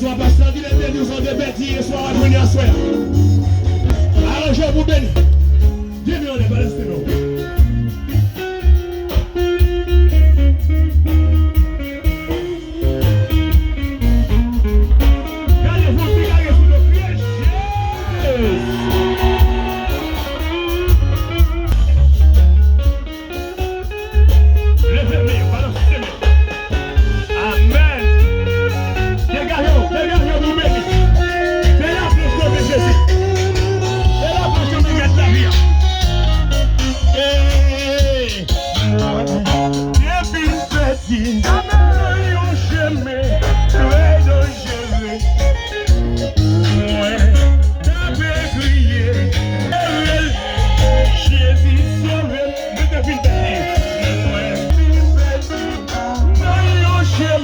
besoin parce que il est nous ont débattu et soir à venir à soir. Alors je vous bénis. Dieu me l'a balancé non.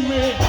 Me